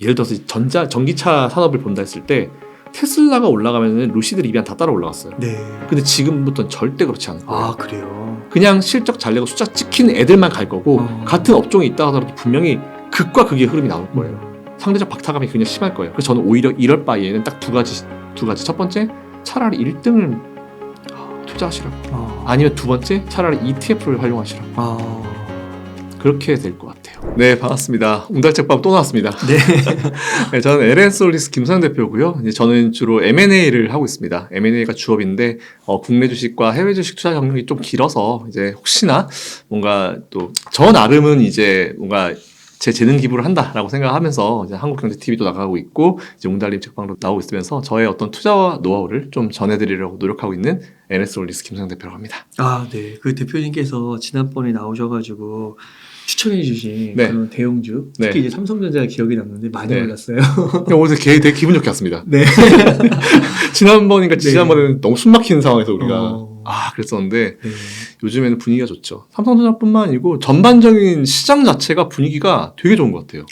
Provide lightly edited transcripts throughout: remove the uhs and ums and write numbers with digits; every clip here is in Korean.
예를 들어서 전기차 산업을 본다 했을 때 테슬라가 올라가면은 루시드 리비안 다 따라 올라갔어요. 네. 근데 지금부터는 절대 그렇지 않을 거예요. 아, 그래요? 그냥 실적 잘 내고 숫자 찍힌 애들만 갈 거고 같은 업종에 있다 하더라도 분명히 극과 극의 흐름이 나올 거예요. 상대적 박탈감이 굉장히 심할 거예요. 그래서 저는 오히려 이럴 바에는 딱 두 가지. 첫 번째, 차라리 1등을 투자하시라고. 아니면 두 번째, 차라리 ETF를 활용하시라고. 그렇게 될 것 같아요. 네, 반갑습니다. 웅달책밥 또 나왔습니다. 네. 네, 저는 LN솔리스 김상 대표고요. 이제 저는 주로 M&A를 하고 있습니다. M&A가 주업인데 국내 주식과 해외 주식 투자 경력이 좀 길어서 이제 혹시나 뭔가 또 저 나름은 이제 뭔가 제 재능 기부를 한다라고 생각하면서 이제 한국경제TV도 나가고 있고 이제 웅달님 책방도 나오고 있으면서 저의 어떤 투자와 노하우를 좀 전해드리려고 노력하고 있는 LN솔리스 김상 대표라고 합니다. 아, 네. 그 대표님께서 지난번에 나오셔가지고 추천해주신 네. 그런 대형주, 특히 네. 이제 삼성전자가 기억이 남는데 많이 네. 올랐어요. 오늘 되게 기분 좋게 왔습니다. 네. 지난번인가 네. 지난번에는 너무 숨막히는 상황에서 우리가 그랬었는데 네. 요즘에는 분위기가 좋죠. 삼성전자뿐만 아니고 전반적인 시장 자체가 분위기가 되게 좋은 것 같아요.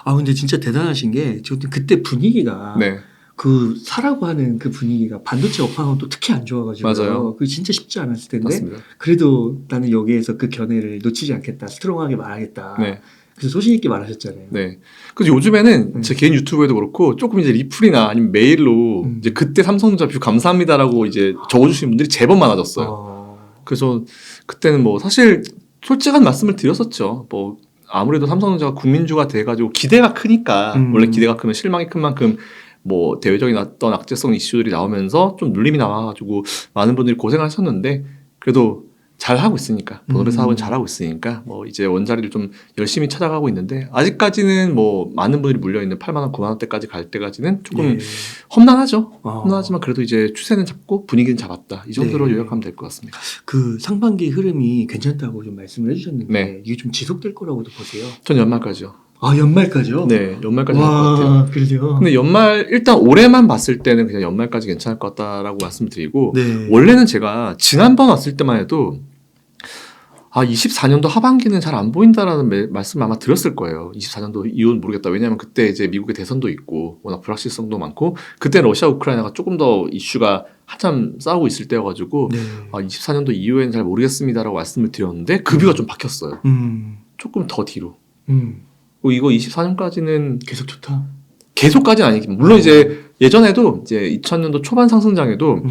근데 진짜 대단하신 게 저도 그때 분위기가 네, 그 사라고 하는 그 분위기가 반도체 업황은 또 특히 안 좋아가지고 맞아요. 그 진짜 쉽지 않았을 텐데 맞습니다. 그래도 나는 여기에서 그 견해를 놓치지 않겠다, 스트롱하게 말하겠다. 네, 그래서 소신 있게 말하셨잖아요. 네. 그래서 요즘에는 제 개인 유튜브에도 그렇고 조금 이제 리플이나 아니면 메일로 이제 그때 삼성전자 뷰 감사합니다라고 이제 적어주시는 분들이 제법 많아졌어요. 그래서 그때는 뭐 사실 솔직한 말씀을 드렸었죠. 뭐 아무래도 삼성전자가 국민주가 돼가지고 기대가 크니까 원래 기대가 크면 실망이 큰 만큼 뭐 대외적인 어떤 악재성 이슈들이 나오면서 좀 눌림이 나와가지고 많은 분들이 고생하셨는데 그래도 잘하고 있으니까 본업의 사업은 잘하고 있으니까 뭐 이제 원자리를 좀 열심히 찾아가고 있는데 아직까지는 뭐 많은 분들이 물려있는 8만 원, 9만 원대까지 갈 때까지는 조금 험난하죠. 험난하지만 그래도 이제 추세는 잡고 분위기는 잡았다. 이 정도로 요약하면 될 것 같습니다. 그 상반기 흐름이 괜찮다고 좀 말씀을 해주셨는데 네. 이게 좀 지속될 거라고도 보세요? 전 연말까지요. 연말까지요? 네, 연말까지 할 것 같아요. 그러세요? 근데 연말 일단 올해만 봤을 때는 그냥 연말까지 괜찮을 것 같다라고 말씀드리고 네. 원래는 제가 지난번 왔을 때만 해도 24년도 하반기는 잘 안 보인다라는 말씀 아마 들었을 거예요. 24년도 이유는 모르겠다. 왜냐하면 그때 이제 미국의 대선도 있고 워낙 불확실성도 많고 그때 러시아 우크라이나가 조금 더 이슈가 한참 싸우고 있을 때여가지고 24년도 이후에는 잘 모르겠습니다라고 말씀을 드렸는데 그 뷰가 좀 바뀌었어요. 조금 더 뒤로. 이거 24년까지는 계속 좋다. 계속까지는 아니겠지만 물론 이제 예전에도 이제 2000년도 초반 상승장에도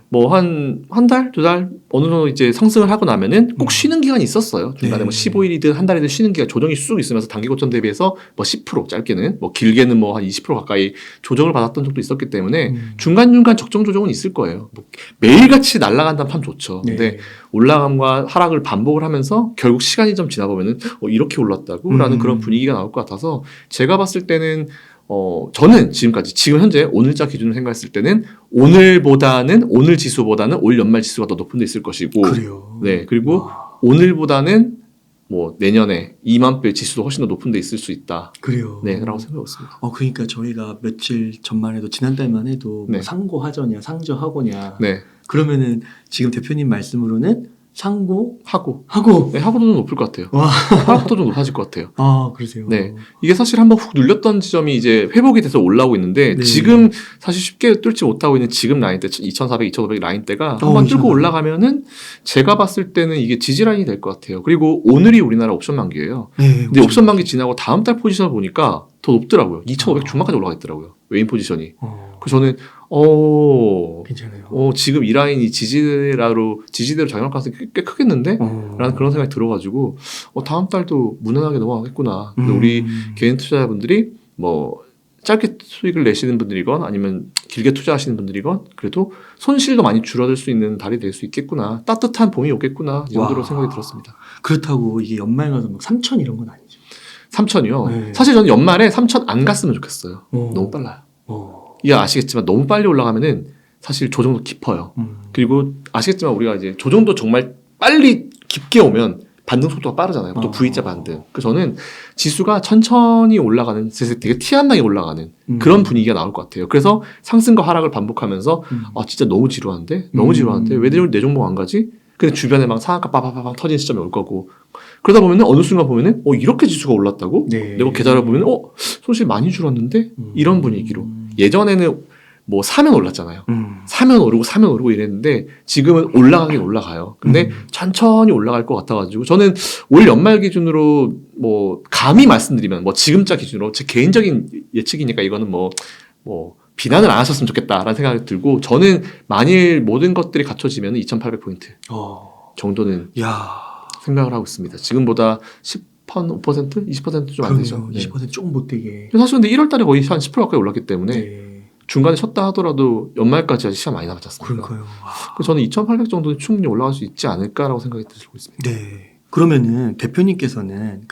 뭐 한 달, 두 달 어느 정도 이제 상승을 하고 나면은 꼭 쉬는 기간이 있었어요. 중간에 뭐 15일이든 한 달이든 쉬는 기간 조정이 쑥 있으면서 단기 고점 대비해서 뭐 10% 짧게는 뭐 길게는 뭐 한 20% 가까이 조정을 받았던 적도 있었기 때문에 중간중간 적정 조정은 있을 거예요. 뭐 매일같이 날아간다면 참 좋죠. 근데 올라감과 하락을 반복을 하면서 결국 시간이 좀 지나 보면은 이렇게 올랐다고 라는 그런 분위기가 나올 것 같아서 제가 봤을 때는 저는 지금 현재 오늘자 기준으로 생각했을 때는 오늘 지수보다는 올 연말 지수가 더 높은 데 있을 것이고. 그래요. 네. 그리고 오늘보다는 뭐 내년에 이맘때 지수도 훨씬 더 높은 데 있을 수 있다. 그래요. 네. 라고 생각하고 있습니다. 그러니까 저희가 며칠 전만 해도 지난달만 해도 뭐 상고하저냐 상저하고냐. 네. 그러면은 지금 대표님 말씀으로는 하고. 네, 하고도 좀 높을 것 같아요. 하고도 좀 높아질 것 같아요. 그러세요. 네. 이게 사실 한번 훅 눌렸던 지점이 이제 회복이 돼서 올라오고 있는데 지금 사실 쉽게 뚫지 못하고 있는 지금 라인 때 2400, 2500 라인 때가 한번 뚫고 올라가면은 제가 봤을 때는 이게 지지 라인이 될 것 같아요. 그리고 오늘이 우리나라 옵션 만기예요. 근데 옵션 만기 지나고 다음 달 포지션을 보니까 더 높더라고요. 2500 중반까지 올라가 있더라고요. 웨인 포지션이. 그래서 저는 괜찮아요. 지금 이 라인이 지지대로 작용할 가능성이 꽤 크겠는데? 라는 그런 생각이 들어가지고 다음 달도 무난하게 넘어가겠구나. 우리 개인 투자자분들이 뭐 짧게 수익을 내시는 분들이건 아니면 길게 투자하시는 분들이건 그래도 손실도 많이 줄어들 수 있는 달이 될 수 있겠구나. 따뜻한 봄이 오겠구나. 이 정도로 생각이 들었습니다. 그렇다고 이게 연말 가서 막 3천 이런 건 아니죠? 3천이요? 네. 사실 저는 연말에 3천 안 갔으면 좋겠어요. 너무 빨라요. 이게 아시겠지만 너무 빨리 올라가면은 사실 조정도 깊어요. 그리고 아시겠지만 우리가 이제 조정도 정말 빨리 깊게 오면 반등 속도가 빠르잖아요. 또 V자 반등. 그래서 저는 지수가 천천히 올라가는, 되게 티 안 나게 올라가는 그런 분위기가 나올 것 같아요. 그래서 상승과 하락을 반복하면서 진짜 너무 지루한데? 너무 지루한데? 왜 내 종목 안 가지? 근데 주변에 막 상한가 빠바바방 터진 시점이 올 거고 그러다 보면은 어느 순간 보면은 이렇게 지수가 올랐다고? 네. 내가 계좌를 보면 손실 많이 줄었는데 이런 분위기로 예전에는 뭐 사면 올랐잖아요. 사면 오르고 이랬는데 지금은 올라가긴 올라가요. 근데 천천히 올라갈 것 같아가지고 저는 올 연말 기준으로 뭐 감히 말씀드리면 뭐 지금자 기준으로 제 개인적인 예측이니까 이거는 뭐 비난을 안 하셨으면 좋겠다라는 생각이 들고 저는 만일 모든 것들이 갖춰지면 2,800포인트 정도는 생각을 하고 있습니다. 지금보다 10%, 5%? 20% 좀 안 되죠. 20% 조금 못 되게. 사실 근데 1월 달에 거의 한 10% 가까이 올랐기 때문에 네. 중간에 쉬었다 하더라도 연말까지 아직 시간 많이 남았지 않습니까? 그러니까요. 그래서 저는 2,800 정도는 충분히 올라갈 수 있지 않을까라고 생각이 들고 있습니다. 네. 그러면은 대표님께서는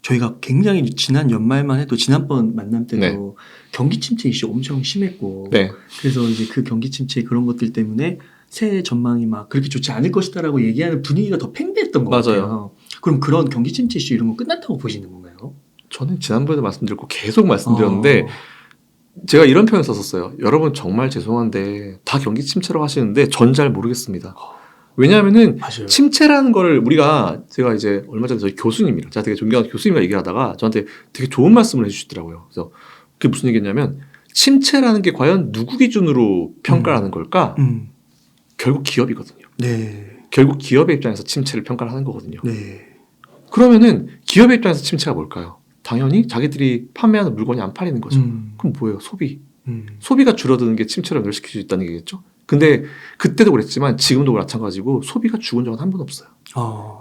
저희가 굉장히 지난 연말만 해도 지난번 만남 때도 경기 침체 이슈 엄청 심했고 그래서 이제 그 경기 침체 그런 것들 때문에 새해 전망이 막 그렇게 좋지 않을 것이다라고 얘기하는 분위기가 더 팽배했던 것 같아요. 그럼 그런 경기 침체 이슈 이런 거 끝났다고 보시는 건가요? 저는 지난번에도 말씀드렸고 계속 말씀드렸는데 제가 이런 표현을 썼었어요. 여러분 정말 죄송한데 다 경기 침체라고 하시는데 전 잘 모르겠습니다. 왜냐하면은 맞아요. 침체라는 거를 제가 이제 얼마 전에 저희 교수님이랑 제가 되게 존경하는 교수님과 얘기하다가 저한테 되게 좋은 말씀을 해주시더라고요. 그래서 그게 무슨 얘기냐면 침체라는 게 과연 누구 기준으로 평가를 하는 걸까? 결국 기업이거든요. 결국 기업의 입장에서 침체를 평가를 하는 거거든요. 그러면은 기업의 입장에서 침체가 뭘까요? 당연히 자기들이 판매하는 물건이 안 팔리는 거죠. 그럼 뭐예요? 소비. 소비가 줄어드는 게 침체를 연결시킬 수 있다는 얘기겠죠. 근데 그때도 그랬지만 지금도 마찬가지고 소비가 죽은 적은 한 번 없어요.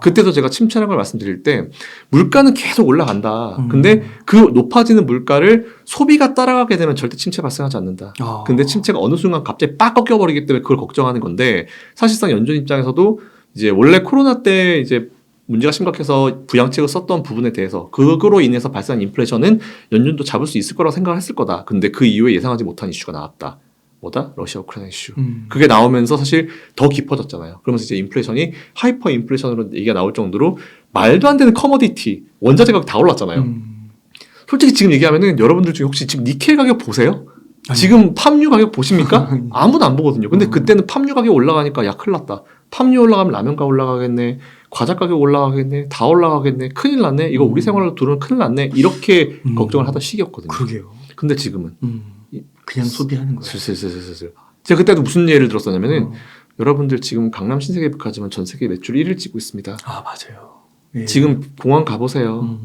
그때도 제가 침체라는 걸 말씀드릴 때 물가는 계속 올라간다. 근데 그 높아지는 물가를 소비가 따라가게 되면 절대 침체 발생하지 않는다. 근데 침체가 어느 순간 갑자기 빡 꺾여버리기 때문에 그걸 걱정하는 건데 사실상 연준 입장에서도 이제 원래 코로나 때 이제 문제가 심각해서 부양책을 썼던 부분에 대해서 그거로 인해서 발생한 인플레이션은 연준도 잡을 수 있을 거라고 생각을 했을 거다. 근데 그 이후에 예상하지 못한 이슈가 나왔다. 뭐다? 러시아 우크라이나 이슈. 그게 나오면서 사실 더 깊어졌잖아요. 그러면서 이제 인플레이션이 하이퍼 인플레이션으로 얘기가 나올 정도로 말도 안 되는 커머디티, 원자재 가격 다 올랐잖아요. 솔직히 지금 얘기하면은 여러분들 중에 혹시 지금 니켈 가격 보세요? 지금 팜유 가격 보십니까? 아무도 안 보거든요. 근데 그때는 팜유 가격 올라가니까 야 큰일 났다. 팜유 올라가면 라면가 올라가겠네. 과자 가격 올라가겠네. 다 올라가겠네. 큰일 났네. 이거 우리 생활로 들어오면 큰일 났네. 이렇게 걱정을 하던 시기였거든요. 그러게요. 근데 지금은 그냥 소비하는 거예요. 슬슬. 제가 그때도 무슨 예를 들었었냐면은 여러분들 지금 강남 신세계백화점은 전 세계 매출 1위를 찍고 있습니다. 맞아요. 지금 공항 가보세요.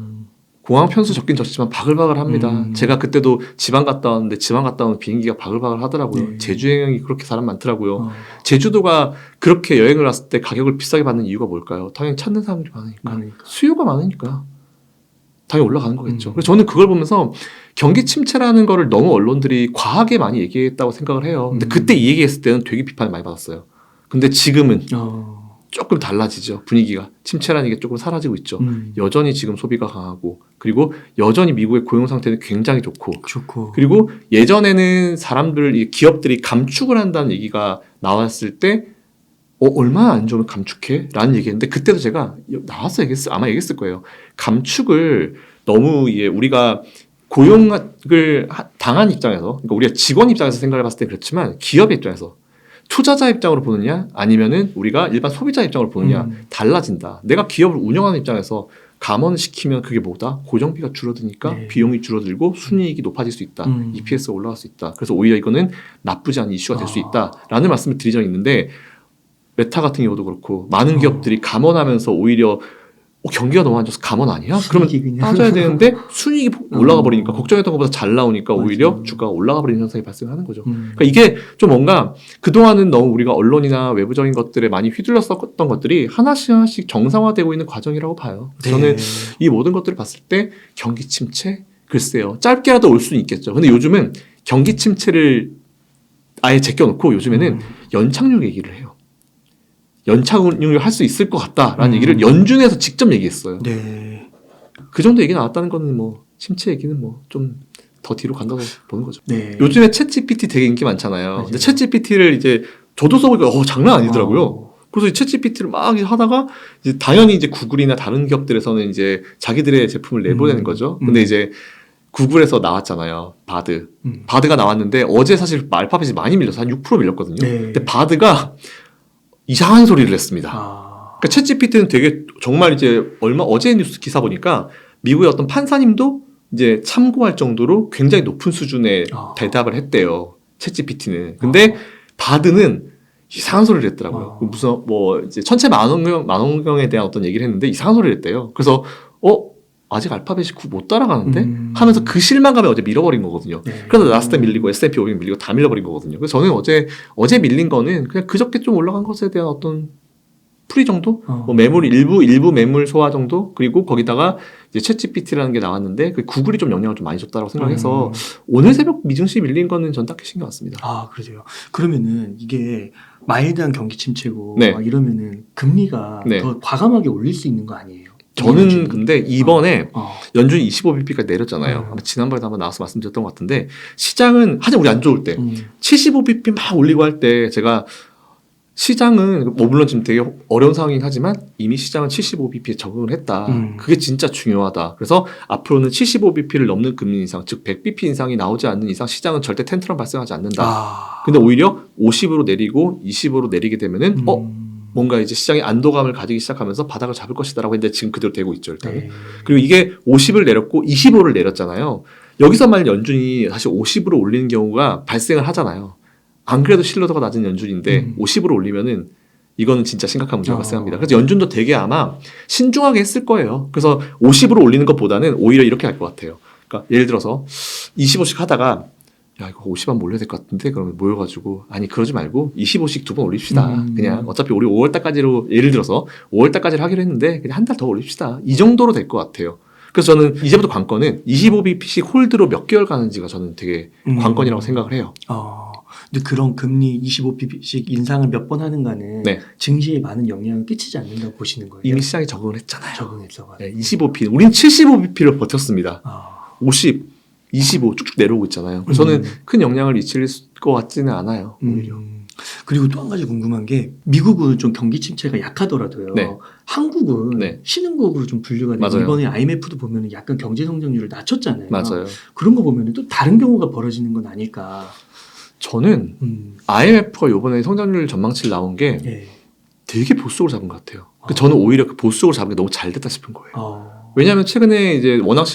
공항 편수 적긴 적지만 바글바글 합니다. 제가 그때도 지방 갔다 왔는데 지방 갔다 오면 비행기가 바글바글 하더라고요. 제주 여행이 그렇게 사람 많더라고요. 제주도가 그렇게 여행을 왔을 때 가격을 비싸게 받는 이유가 뭘까요? 당연히 찾는 사람들이 많으니까. 수요가 많으니까. 당연히 올라가는 거겠죠. 그래서 저는 그걸 보면서 경기 침체라는 거를 너무 언론들이 과하게 많이 얘기했다고 생각을 해요. 근데 그때 이 얘기했을 때는 되게 비판을 많이 받았어요. 근데 지금은 조금 달라지죠. 분위기가. 침체라는 게 조금 사라지고 있죠. 여전히 지금 소비가 강하고 그리고 여전히 미국의 고용 상태는 굉장히 좋고 그리고 예전에는 기업들이 감축을 한다는 얘기가 나왔을 때 얼마나 안 좋으면 감축해? 라는 얘기했는데 그때도 제가 나와서 아마 얘기했을 거예요. 감축을 너무 우리가 고용을 당한 입장에서 그러니까 우리가 직원 입장에서 생각을 해봤을 때 그렇지만 기업의 입장에서 투자자 입장으로 보느냐 아니면은 우리가 일반 소비자 입장으로 보느냐 달라진다. 내가 기업을 운영하는 입장에서 감원을 시키면 그게 뭐다? 고정비가 줄어드니까 비용이 줄어들고 순이익이 높아질 수 있다. EPS가 올라갈 수 있다. 그래서 오히려 이거는 나쁘지 않은 이슈가 될 수 있다라는 말씀을 드린 적이 있는데 메타 같은 경우도 그렇고 많은 기업들이 감원하면서 오히려 경기가 너무 안 좋아서 감원 아니야? 그러면 따져야 되는데 순이익이 올라가 버리니까 걱정했던 것보다 잘 나오니까 오히려 주가가 올라가 버리는 현상이 발생하는 거죠. 그러니까 이게 좀 뭔가 그동안은 너무 우리가 언론이나 외부적인 것들에 많이 휘둘렸었던 것들이 하나씩 정상화되고 있는 과정이라고 봐요. 저는 이 모든 것들을 봤을 때 경기 침체? 글쎄요. 짧게라도 올 수는 있겠죠. 근데 요즘은 경기 침체를 아예 제껴놓고 요즘에는 연착륙 얘기를 해요. 연착륙을 할 수 있을 것 같다라는 얘기를 연준에서 직접 얘기했어요. 그 정도 얘기 나왔다는 거는 뭐 침체 얘기는 뭐 좀 더 뒤로 간다고 보는 거죠. 요즘에 챗GPT 되게 인기 많잖아요. 근데 챗GPT를 이제 저도 써보니까 장난 아니더라고요. 그래서 이 챗GPT를 막 하다가 이제 당연히 이제 구글이나 다른 기업들에서는 이제 자기들의 제품을 내보내는 거죠. 근데 이제 구글에서 나왔잖아요. 바드. 바드가 나왔는데 어제 사실 알파벳이 많이 밀려서 한 6% 밀렸거든요. 근데 바드가 이상한 소리를 냈습니다. 아. 그러니까 챗GPT는 되게 정말 이제 어제 뉴스 기사 보니까 미국의 어떤 판사님도 이제 참고할 정도로 굉장히 높은 수준의 대답을 했대요. 챗GPT는. 근데 바드는 이상한 소리를 했더라고요. 무슨 뭐 이제 천체 만원경에 대한 어떤 얘기를 했는데 이상한 소리를 했대요. 그래서 아직 알파벳이 9 못 따라가는데 하면서 그 실망감에 어제 밀어버린 거거든요. 그래서 나스닥 밀리고 S&P 500 밀리고 다 밀려버린 거거든요. 그래서 저는 어제 밀린 거는 그냥 그저께 좀 올라간 것에 대한 어떤 풀이 정도? 뭐 매물 일부 매물 소화 정도? 그리고 거기다가 이제 챗GPT라는 게 나왔는데 그 구글이 좀 영향을 좀 많이 줬다고 생각해서 오늘 새벽 미증시 밀린 거는 전 딱히 신경 안 씁니다. 아, 그러세요. 그러면은 이게 마일드한 경기 침체고 네. 막 이러면은 금리가 네. 더 과감하게 올릴 수 있는 거 아니에요? 저는 근데 이번에 연준이 25bp까지 내렸잖아요. 아마 지난번에 한번 나와서 말씀드렸던 것 같은데 시장은 하여튼 우리 안 좋을 때 75bp 막 올리고 할 때 제가 시장은 뭐 물론 지금 되게 어려운 상황이긴 하지만 이미 시장은 75bp에 적응을 했다. 그게 진짜 중요하다. 그래서 앞으로는 75bp를 넘는 금리 인상, 즉 100bp 인상이 나오지 않는 이상 시장은 절대 텐트럼 발생하지 않는다. 근데 오히려 50으로 내리고 20으로 내리게 되면은 뭔가 이제 시장이 안도감을 가지기 시작하면서 바닥을 잡을 것이다라고 했는데 지금 그대로 되고 있죠, 일단은. 네. 그리고 이게 50을 내렸고 25를 내렸잖아요. 여기서 만약 연준이 다시 50으로 올리는 경우가 발생을 하잖아요. 안 그래도 신뢰도가 낮은 연준인데 50으로 올리면은 이거는 진짜 심각한 문제가 발생합니다. 그래서 연준도 되게 아마 신중하게 했을 거예요. 그래서 50으로 올리는 것보다는 오히려 이렇게 할 것 같아요. 그러니까 예를 들어서 25씩 하다가 야 이거 50만 몰려야 될 것 같은데 그러면 모여가지고 아니 그러지 말고 25씩 2번 올립시다. 그냥 어차피 우리 5월달까지로 예를 들어서 5월달까지를 하기로 했는데 그냥 한 달 더 올립시다. 이 정도로 될 것 같아요. 그래서 저는 이제부터 관건은 25bp씩 홀드로 몇 개월 가는지가 저는 되게 관건이라고 생각을 해요. 근데 그런 금리 25bp씩 인상을 몇 번 하는가는 네. 증시에 많은 영향을 끼치지 않는다고 보시는 거예요? 이미 시장이 적응을 했잖아요. 적응했어. 네, 25p. 우린 75bp를 버텼습니다. 50, 25 쭉쭉 내려오고 있잖아요. 그래서 저는 큰 영향을 미칠 것 같지는 않아요. 오히려. 그리고 또 한 가지 궁금한 게 미국은 좀 경기 침체가 약하더라도요. 네. 한국은 네. 신흥국으로 좀 분류가 되고 맞아요. 이번에 IMF도 보면 약간 경제 성장률을 낮췄잖아요. 맞아요. 그런 거 보면 또 다른 경우가 벌어지는 건 아닐까. 저는 IMF가 이번에 성장률 전망치를 나온 게 되게 보수적으로 잡은 것 같아요. 저는 오히려 그 보수적으로 잡은 게 너무 잘 됐다 싶은 거예요. 왜냐하면 최근에 이제 워낙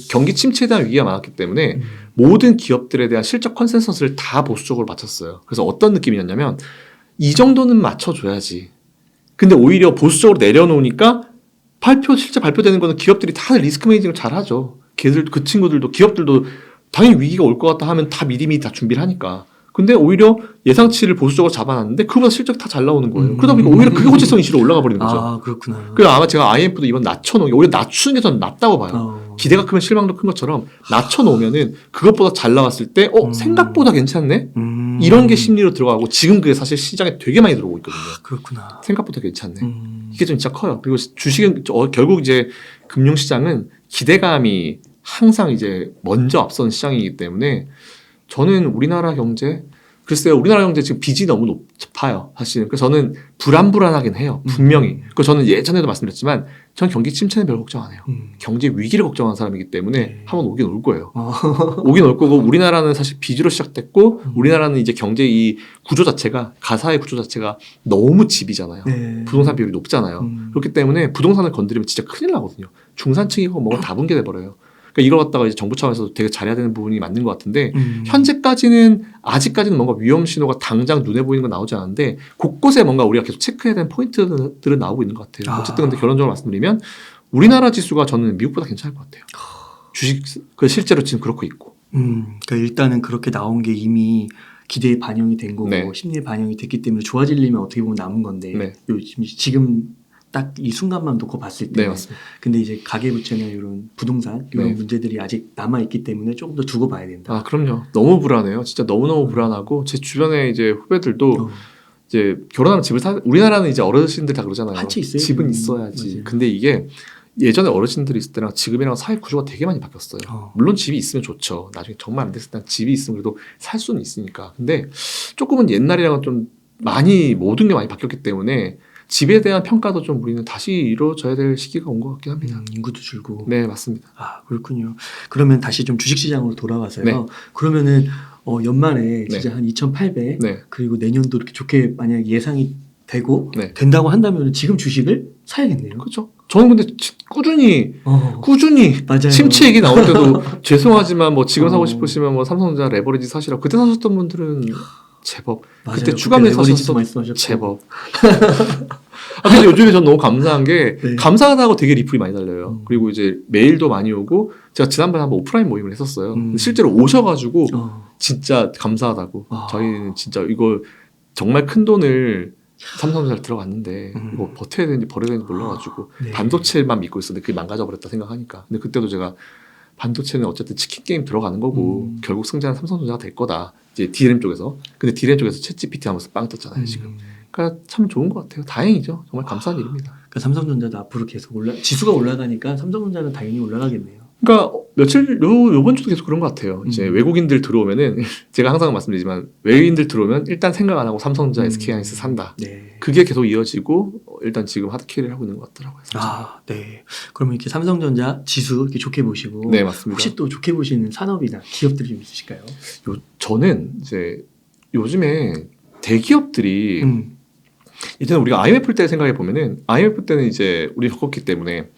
경기 침체에 대한 위기가 많았기 때문에 모든 기업들에 대한 실적 컨센서스를 다 보수적으로 맞췄어요. 그래서 어떤 느낌이었냐면 이 정도는 맞춰줘야지. 근데 오히려 보수적으로 내려놓으니까 실제 발표되는 거는 기업들이 다 리스크 매니징을 잘 하죠. 그 친구들도 기업들도 당연히 위기가 올 것 같다 하면 다 미리 다 준비를 하니까. 근데 오히려 예상치를 보수적으로 잡아놨는데 그보다 실적 다 잘 나오는 거예요. 그러다 보니까 오히려 그게 호재성 이슈로 올라가 버리는 거죠. 아, 그렇구나. 그래서 아마 제가 IMF도 이번 낮춰놓은 게 오히려 낮추는 게 저는 낫다고 봐요. 기대가 크면 실망도 큰 것처럼 낮춰놓으면은 그것보다 잘 나왔을 때 생각보다 괜찮네? 이런 게 심리로 들어가고 지금 그게 사실 시장에 되게 많이 들어오고 있거든요. 그렇구나. 생각보다 괜찮네. 이게 좀 진짜 커요. 그리고 주식은 결국 이제 금융시장은 기대감이 항상 이제 먼저 앞선 시장이기 때문에 저는 우리나라 경제 지금 빚이 너무 높아요, 사실은. 그래서 저는 불안하긴 해요, 분명히. 그래서 저는 예전에도 말씀드렸지만, 전 경기 침체는 별 걱정 안 해요. 경제 위기를 걱정하는 사람이기 때문에 한번 오긴 올 거예요. 오긴 올 거고, 우리나라는 사실 빚으로 시작됐고, 우리나라는 이제 경제 이 구조 자체가, 가사의 구조 자체가 너무 집이잖아요. 부동산 비율이 높잖아요. 그렇기 때문에 부동산을 건드리면 진짜 큰일 나거든요. 중산층이고 뭐가 다 붕괴돼버려요. 그러니까 이걸 갖다가 이제 정부 차원에서도 되게 잘해야 되는 부분이 맞는 것 같은데 아직까지는 뭔가 위험 신호가 당장 눈에 보이는 건 나오지 않는데 곳곳에 뭔가 우리가 계속 체크해야 되는 포인트들은 나오고 있는 것 같아요. 어쨌든 근데 결론적으로 말씀드리면 우리나라 지수가 저는 미국보다 괜찮을 것 같아요. 주식 실제로 지금 그렇고 있고. 그러니까 일단은 그렇게 나온 게 이미 기대에 반영이 된 거고 심리에 반영이 됐기 때문에 좋아지려면 어떻게 보면 남은 건데 지금 딱 이 순간만 놓고 봤을 때. 네, 맞습니다. 근데 이제 가계부채나 이런 부동산 이런 문제들이 아직 남아 있기 때문에 조금 더 두고 봐야 된다. 아, 그럼요. 너무 불안해요. 진짜 너무너무 불안하고 제 주변에 이제 후배들도 이제 결혼하면 우리나라는 이제 어르신들 다 그러잖아요. 한 채 있어요. 집은 있어야지. 맞아요. 근데 이게 예전에 어르신들이 있을 때랑 지금이랑 사회 구조가 되게 많이 바뀌었어요. 물론 집이 있으면 좋죠. 나중에 정말 안 됐을 때 집이 있으면 그래도 살 수는 있으니까. 근데 조금은 옛날이랑은 좀 모든 게 많이 바뀌었기 때문에 집에 대한 평가도 좀 우리는 다시 이루어져야 될 시기가 온 것 같긴 합니다. 인구도 줄고. 네, 맞습니다. 아, 그렇군요. 그러면 다시 좀 주식시장으로 돌아가서요. 네. 그러면은 연말에 진짜 한 2,800 네. 그리고 내년도 이렇게 좋게 만약 예상이 되고 네. 된다고 한다면 지금 주식을 사야겠네요. 그렇죠. 저는 근데 꾸준히 맞아요. 침체 얘기 나올 때도 죄송하지만 뭐 지금 사고 싶으시면 뭐 삼성전자 레버리지 사시라고 그때 사셨던 분들은 제법 맞아요. 그때 추가매수 사셨던 제법. 아 근데 요즘에 전 너무 감사한 게 네. 감사하다고 되게 리플이 많이 달려요. 그리고 이제 메일도 많이 오고 제가 지난번에 한번 오프라인 모임을 했었어요. 실제로 오셔가지고 진짜 감사하다고 저희는 진짜 이거 정말 큰 돈을 삼성전자를 들어갔는데 이거 버텨야 되는지 버려야 되는지 몰라가지고 네. 반도체만 믿고 있었는데 그게 망가져버렸다 생각하니까 근데 그때도 제가 반도체는 어쨌든 치킨 게임 들어가는 거고 결국 승자는 삼성전자가 될 거다 이제 DRAM 쪽에서 근데 DRAM 쪽에서 챗GPT 하면서 빵 떴잖아요 지금 그러니까 참 좋은 것 같아요 다행이죠 정말 감사한 일입니다 그러니까 삼성전자도 앞으로 계속 지수가 올라가니까 삼성전자는 당연히 올라가겠네요. 그러니까 요번 주도 계속 그런 것 같아요. 이제 외국인들 들어오면은 제가 항상 말씀드리지만 외국인들 들어오면 일단 생각 안 하고 삼성전자, SK하이닉스 산다. 네. 그게 계속 이어지고 일단 지금 하드캐리를 하고 있는 것 같더라고요. 네. 그러면 이렇게 삼성전자 지수 이렇게 좋게 보시고 네 맞습니다. 혹시 또 좋게 보시는 산업이나 기업들이 좀 있으실까요? 저는 이제 요즘에 대기업들이 예전에 우리가 IMF 때 생각해 보면은 IMF 때는 이제 우리 겪었기 때문에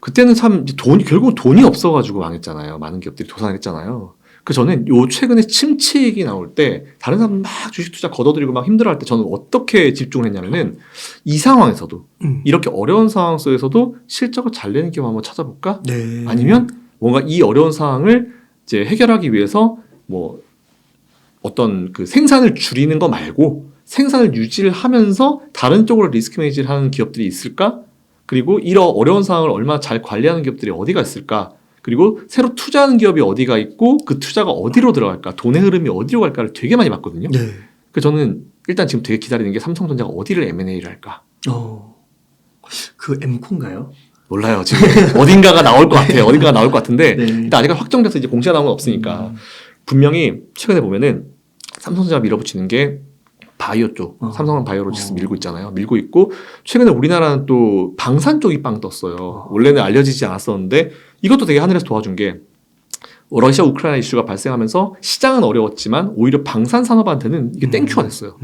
그때는 참 결국 돈이 없어가지고 망했잖아요. 많은 기업들이 도산했잖아요. 그래서 저는 요 최근에 침체 얘기 나올 때 다른 사람 막 주식 투자 걷어들이고 막 힘들어할 때 저는 어떻게 집중을 했냐면은 이 상황에서도 이렇게 어려운 상황 속에서도 실적을 잘 내는 기업 한번 찾아볼까? 네. 아니면 뭔가 이 어려운 상황을 이제 해결하기 위해서 뭐 어떤 그 생산을 줄이는 거 말고 생산을 유지를 하면서 다른 쪽으로 리스크 매니지를 하는 기업들이 있을까? 그리고 이런 어려운 상황을 얼마나 잘 관리하는 기업들이 어디가 있을까? 그리고 새로 투자하는 기업이 어디가 있고 그 투자가 어디로 들어갈까? 돈의 흐름이 어디로 갈까를 되게 많이 봤거든요. 네. 그래서 저는 일단 지금 되게 기다리는 게 삼성전자가 어디를 M&A를 할까? 그 M코인가요? 몰라요. 지금 어딘가가 나올 것 같아요. 어딘가가 나올 것 같은데 네. 일단 아직 확정돼서 이제 공시가 나온 건 없으니까 분명히 최근에 보면은 삼성전자가 밀어붙이는 게 바이오 쪽, 삼성은 바이오로직스 밀고 있잖아요. 밀고 있고 최근에 우리나라는 또 방산 쪽이 빵 떴어요. 원래는 알려지지 않았었는데 이것도 되게 하늘에서 도와준 게 러시아 우크라이나 이슈가 발생하면서 시장은 어려웠지만 오히려 방산 산업한테는 이게 땡큐가 됐어요.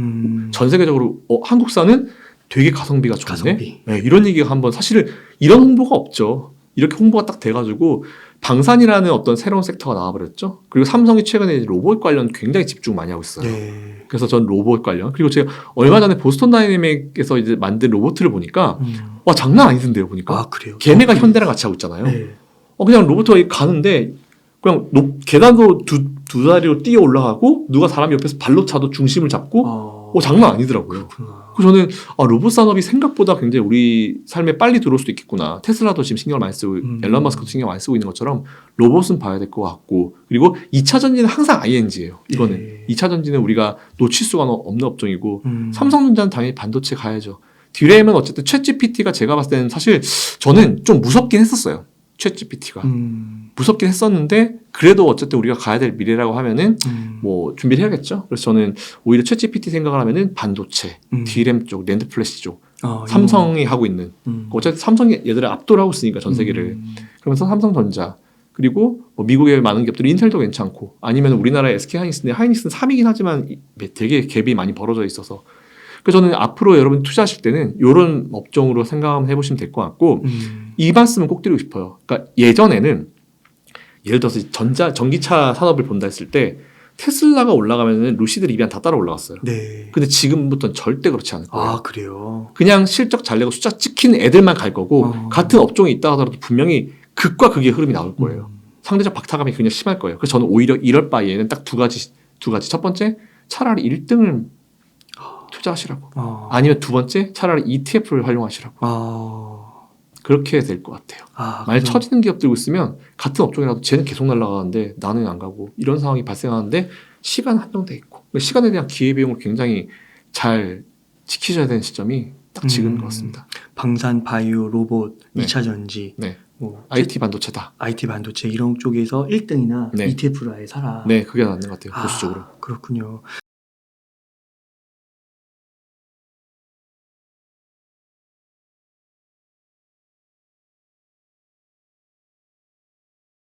전 세계적으로 한국사는 되게 가성비가 좋네. 가성비. 네, 이런 얘기가 한번 사실 이런 홍보가 없죠. 이렇게 홍보가 딱 돼가지고 방산이라는 어떤 새로운 섹터가 나와버렸죠. 그리고 삼성이 최근에 로봇 관련 굉장히 집중 많이 하고 있어요. 네. 그래서 전 로봇 관련 그리고 제가 얼마 전에 보스턴 다이내믹에서 이제 만든 로봇을 보니까 와 장난 아니던데요 보니까. 그래요? 걔네가 현대랑 같이 하고 있잖아요. 네. 그냥 로봇이 가는데 그냥 계단도 두 다리로 뛰어 올라가고 누가 사람 옆에서 발로 차도 중심을 잡고 장난 아니더라고요. 그래서 저는 로봇 산업이 생각보다 굉장히 우리 삶에 빨리 들어올 수도 있겠구나. 테슬라도 지금 신경을 많이 쓰고 앨런 마스크도 신경 많이 쓰고 있는 것처럼 로봇은 봐야 될 것 같고 그리고 2차 전지는 항상 ING예요. 이거는 2차 전지는 우리가 놓칠 수가 없는 업종이고 삼성전자는 당연히 반도체 가야죠. 디램은 어쨌든 챗GPT가 제가 봤을 때는 사실 저는 좀 무섭긴 했었어요. 챗GPT가 무섭긴 했었는데 그래도 어쨌든 우리가 가야 될 미래라고 하면은 뭐 준비를 해야겠죠. 그래서 저는 오히려 챗GPT 생각을 하면은 반도체, D램 쪽, 랜드 플래시 쪽, 삼성이 하고 있는 어쨌든 삼성이 얘들을 압도를 하고 있으니까 전 세계를 그러면서 삼성전자 그리고 뭐 미국의 많은 기업들이 인텔도 괜찮고 아니면 우리나라의 SK 하이닉스인데 하이닉스는 3이긴 하지만 되게 갭이 많이 벌어져 있어서 그래서 저는 앞으로 여러분 투자하실 때는 이런 업종으로 생각해 보시면 될 것 같고 이 말씀은 꼭 드리고 싶어요. 그러니까 예전에는 예를 들어서 전기차 산업을 본다 했을 때 테슬라가 올라가면은 루시드 리비안 다 따라 올라갔어요. 네. 근데 지금부터는 절대 그렇지 않을 거예요. 그래요? 그냥 실적 잘 내고 숫자 찍힌 애들만 갈 거고 같은 업종에 있다 하더라도 분명히 극과 극의 흐름이 나올 거예요. 상대적 박탈감이 굉장히 심할 거예요. 그래서 저는 오히려 이럴 바에는 딱 두 가지. 첫 번째, 차라리 1등을 투자하시라고. 아니면 두 번째, 차라리 ETF를 활용하시라고. 그렇게 될 것 같아요. 만약 처지는 기업 들고 있으면 같은 업종이라도 쟤는 계속 날아가는데 나는 안 가고 이런 상황이 발생하는데 시간 한정돼 있고 시간에 대한 기회비용을 굉장히 잘 지키셔야 되는 시점이 딱 지금인 것 같습니다. 방산, 바이오, 로봇, 네. 2차 전지, 네. 뭐 IT 반도체다. IT 반도체 이런 쪽에서 1등이나 네. ETF를 아예 사라. 네, 그게 맞는 것 같아요. 보수적으로. 그렇군요.